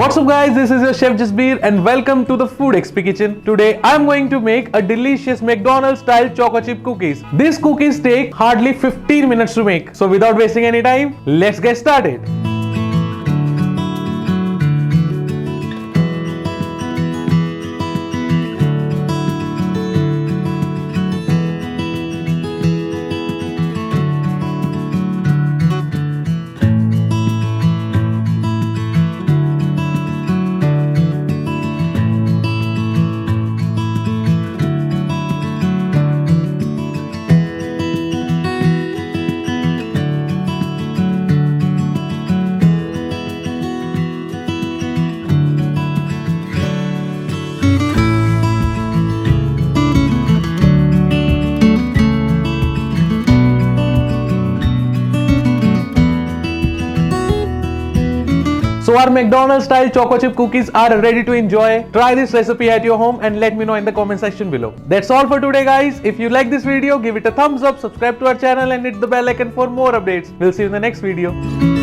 What's up guys, this is your chef Jasbir and welcome to the TheFoodXP kitchen. Today I'm going to make a delicious McDonald's style choco chip cookies. These cookies take hardly 15 minutes to make. So without wasting any time, let's get started. So our McDonald's style choco chip cookies are ready to enjoy. Try this recipe at your home and let me know in the comment section below. That's all for today guys. If you like this video, give it a thumbs up, subscribe to our channel and hit the bell icon for more updates. We'll see you in the next video.